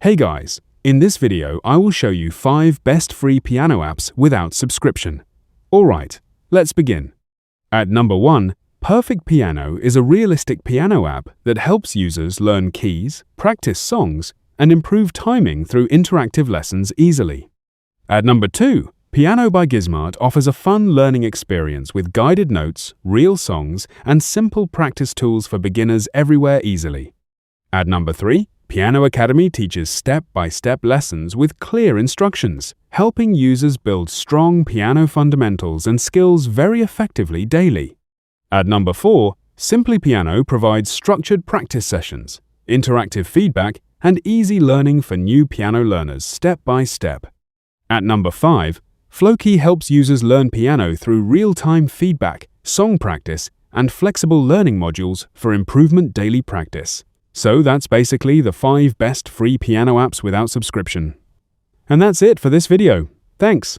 Hey guys, in this video I will show you 5 best free piano apps without subscription. Alright, let's begin. At number 1, Perfect Piano is a realistic piano app that helps users learn keys, practice songs, and improve timing through interactive lessons easily. At number 2, Piano by Gizmart offers a fun learning experience with guided notes, real songs, and simple practice tools for beginners everywhere easily. At number 3, Piano Academy teaches step-by-step lessons with clear instructions, helping users build strong piano fundamentals and skills very effectively daily. At number 4, Simply Piano provides structured practice sessions, interactive feedback, and easy learning for new piano learners step by step. At number 5, Flowkey helps users learn piano through real-time feedback, song practice, and flexible learning modules for improvement daily practice. So that's basically the 5 best free piano apps without subscription. And that's it for this video. Thanks.